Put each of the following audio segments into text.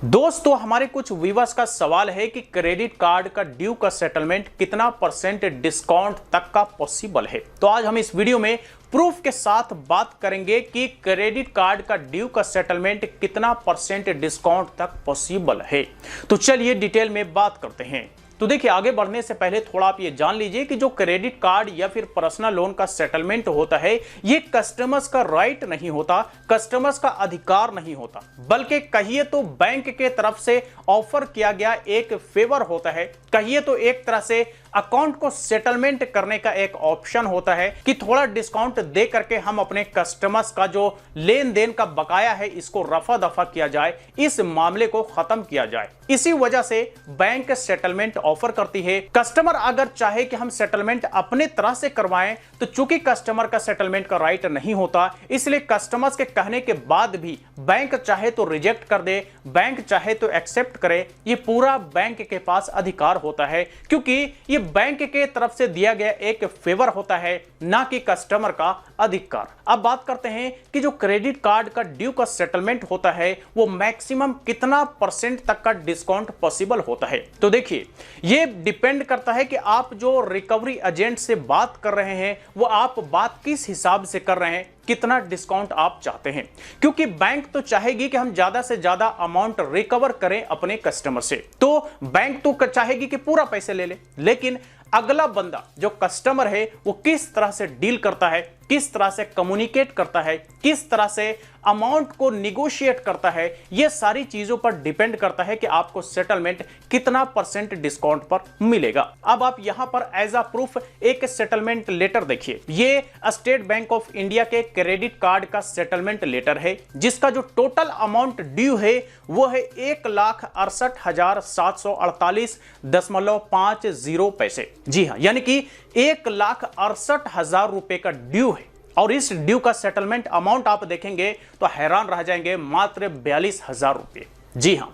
दोस्तों हमारे कुछ व्यूअर्स का सवाल है कि क्रेडिट कार्ड का ड्यू का सेटलमेंट कितना % डिस्काउंट तक का पॉसिबल है। तो आज हम इस वीडियो में प्रूफ के साथ बात करेंगे कि क्रेडिट कार्ड का ड्यू का सेटलमेंट कितना % डिस्काउंट तक पॉसिबल है। तो चलिए डिटेल में बात करते हैं। तो देखिए, आगे बढ़ने से पहले थोड़ा आप ये जान लीजिए कि जो क्रेडिट कार्ड या फिर पर्सनल लोन का सेटलमेंट होता है, ये कस्टमर्स का राइट नहीं होता, कस्टमर्स का अधिकार नहीं होता, बल्कि कहिए तो बैंक के तरफ से ऑफर किया गया एक फेवर होता है। कहिए तो एक तरह से अकाउंट को सेटलमेंट करने का एक ऑप्शन होता है कि थोड़ा डिस्काउंट दे करके हम अपने कस्टमर्स का जो लेन देन का बकाया है इसको रफा दफा किया जाए, इस मामले को खत्म किया जाए। इसी वजह से बैंक सेटलमेंट ऑफर करती है। कस्टमर अगर चाहे कि हम सेटलमेंट अपने तरह से करवाएं, तो चूंकि कस्टमर का सेटलमेंट का राइट नहीं होता, इसलिए कस्टमर्स के कहने के बाद भी बैंक चाहे तो रिजेक्ट कर दे, बैंक चाहे तो एक्सेप्ट करे, ये पूरा बैंक के पास अधिकार होता है, क्योंकि ये बैंक के तरफ से दिया गया एक फेवर होता है, ना कि कस्टमर का अधिकार। अब बात करते हैं कि जो क्रेडिट कार्ड का ड्यू का सेटलमेंट होता है वो मैक्सिमम कितना % तक का डिस्काउंट पॉसिबल होता है। तो देखिए, ये डिपेंड करता है कि आप जो रिकवरी एजेंट से बात कर रहे हैं वो आप बात किस हिसाब से कर रहे हैं, कितना डिस्काउंट आप चाहते हैं। क्योंकि बैंक तो चाहेगी कि हम ज्यादा से ज्यादा अमाउंट रिकवर करें अपने कस्टमर से, तो बैंक तो चाहेगी कि पूरा पैसे ले ले, लेकिन अगला बंदा जो कस्टमर है वो किस तरह से डील करता है, किस तरह से कम्युनिकेट करता है, किस तरह से अमाउंट को निगोशिएट करता है, ये सारी चीजों पर डिपेंड करता है कि आपको सेटलमेंट कितना % डिस्काउंट पर मिलेगा। अब आप यहां पर एज अ प्रूफ एक सेटलमेंट लेटर देखिए। ये स्टेट बैंक ऑफ इंडिया के क्रेडिट कार्ड का सेटलमेंट लेटर है, जिसका जो टोटल अमाउंट ड्यू है वो है 1,68,748.50 पैसे। जी हां, यानी कि 1,68,000 रुपए का ड्यू है। और इस ड्यू का सेटलमेंट अमाउंट आप देखेंगे तो हैरान रह जाएंगे, मात्र 42,000 रुपए। जी हां,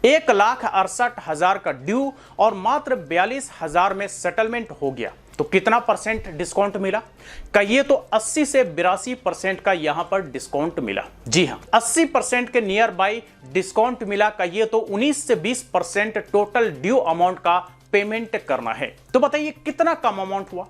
1,68,000 का ड्यू और मात्र 42,000 में सेटलमेंट हो गया। तो कितना % डिस्काउंट मिला? कहिए तो 80 से 82% का यहां पर डिस्काउंट मिला। जी हां, 80% के नियर बाई डिस्काउंट मिला। कहिए तो 19 से 20% टोटल ड्यू अमाउंट का पेमेंट करना है। तो बताइए कितना कम अमाउंट हुआ?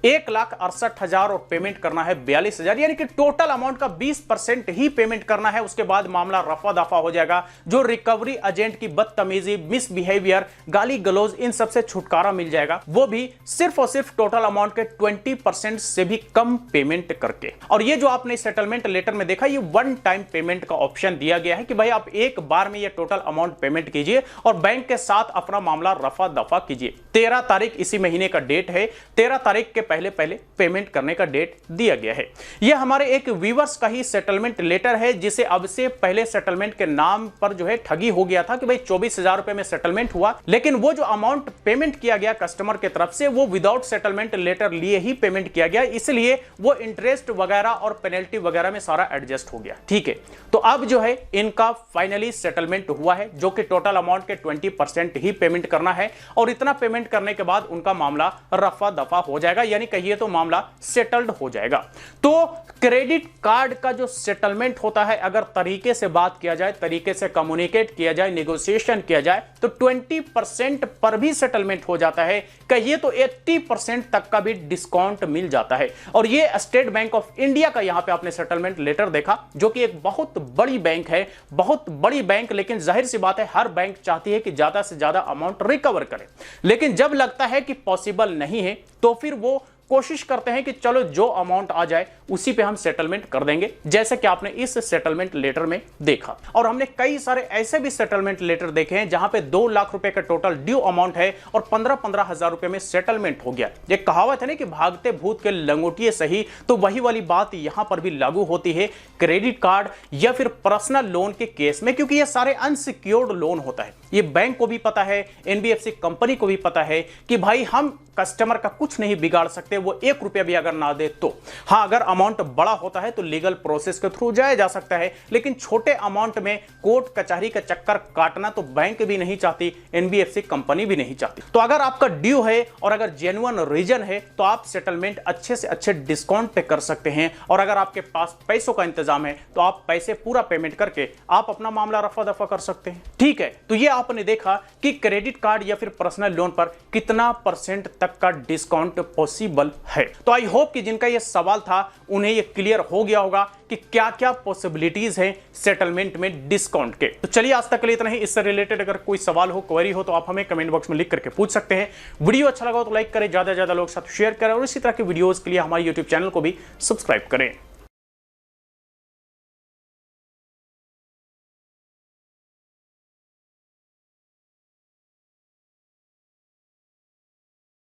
1,68,000 और पेमेंट करना है 42,000, यानी कि टोटल अमाउंट का 20% ही पेमेंट करना है। उसके बाद मामला रफा दफा हो जाएगा। जो रिकवरी एजेंट की बदतमीजी, मिसबिहेवियर, गाली गलौज, इन सब से छुटकारा मिल जाएगा, वो भी सिर्फ और सिर्फ टोटल अमाउंट के 20% से भी कम पेमेंट करके। और ये जो आपने सेटलमेंट लेटर में देखा, ये वन टाइम पेमेंट का ऑप्शन दिया गया है कि भाई आप एक बार में ये टोटल अमाउंट पेमेंट कीजिए और बैंक के साथ अपना मामला रफा दफा कीजिए। 13 तारीख इसी महीने का डेट है, 13 तारीख के पहले पेमेंट करने का डेट दिया गया है। यह हमारे एक व्यूअर्स का ही सेटलमेंट लेटर है, जिसे अब से पहले सेटलमेंट के नाम पर जो है ठगी हो गया था कि भाई 24,000 रुपए में सेटलमेंट हुआ, लेकिन वो जो अमाउंट पेमेंट किया गया कस्टमर की तरफ से वो विदाउट सेटलमेंट लेटर लिए ही पेमेंट किया गया, इसलिए वो इंटरेस्ट वगैरह और पेनल्टी वगैरह में सारा एडजस्ट हो गया। ठीक है, तो अब जो है इनका फाइनली सेटलमेंट हुआ है, जो कि टोटल अमाउंट के 20% ही पेमेंट करना है और इतना पेमेंट करने के बाद उनका मामला रफा दफा हो जाएगा, यानी कहिए तो मामला सेटल्ड हो जाएगा। तो क्रेडिट कार्ड का जो सेटलमेंट होता है, अगर तरीके से बात किया जाए, तरीके से कम्युनिकेट किया जाए, नेगोशिएशन किया जाए, तो 20% पर भी सेटलमेंट हो जाता है। कहिए तो 80% तक का भी डिस्काउंट मिल जाता है। और ये स्टेट बैंक ऑफ इंडिया का यहां पे आपने सेटलमेंट लेटर देखा, जो कि एक बहुत बड़ी बैंक है, बहुत बड़ी बैंक। लेकिन जाहिर सी बात है, हर बैंक चाहती है कि ज्यादा से ज्यादा अमाउंट रिकवर करे, लेकिन जब लगता है कि पॉसिबल नहीं है तो फिर वो कोशिश करते हैं कि चलो जो अमाउंट आ जाए उसी पे हम सेटलमेंट कर देंगे, जैसे कि आपने इस सेटलमेंट लेटर में देखा। और हमने कई सारे ऐसे भी सेटलमेंट लेटर देखे हैं जहां पे 2 लाख रुपए का टोटल ड्यू अमाउंट है और 15-15 हजार रुपए में सेटलमेंट हो गया। एक कहावत है ना कि भागते भूत के लंगोटिए सही, तो वही वाली बात यहां पर भी लागू होती है क्रेडिट कार्ड या फिर पर्सनल लोन के केस में, क्योंकि ये सारे अनसिक्योर्ड लोन होता है। ये बैंक को भी पता है, एनबीएफसी कंपनी को भी पता है कि भाई हम कस्टमर का कुछ नहीं बिगाड़ सकते, वो 1 रुपया भी अगर ना दे तो। हाँ, अगर अमाउंट बड़ा होता है तो लीगल प्रोसेस के थ्रू जाया जा सकता है, लेकिन छोटे अमाउंट में कोर्ट कचहरी का चक्कर काटना तो बैंक भी नहीं चाहती, एनबीएफसी कंपनी भी नहीं चाहती। तो अगर आपका ड्यू है और अगर जेन्युइन रीजन है तो आप सेटलमेंट अच्छे से अच्छे डिस्काउंट पे कर सकते हैं, और अगर आपके पास पैसों का इंतजाम है तो आप पैसे पूरा पेमेंट करके आप अपना मामला रफा दफा कर सकते हैं। ठीक है, तो ये आपने देखा कि क्रेडिट कार्ड या फिर पर्सनल लोन पर कितना % तक का डिस्काउंट पॉसिबल है। तो आई होप कि जिनका ये सवाल था उन्हें ये क्लियर हो गया होगा कि क्या क्या पॉसिबिलिटीज हैं सेटलमेंट में डिस्काउंट के। तो चलिए आज तक के लिए इतना ही। इससे रिलेटेड अगर कोई सवाल हो, क्वेरी हो तो आप हमें कमेंट बॉक्स में लिख करके पूछ सकते हैं। वीडियो अच्छा लगा तो लाइक करें, ज्यादा से ज्यादा लोग साथ शेयर करें, और इसी तरह के वीडियोस के लिए हमारे यूट्यूब चैनल को भी सब्सक्राइब करें।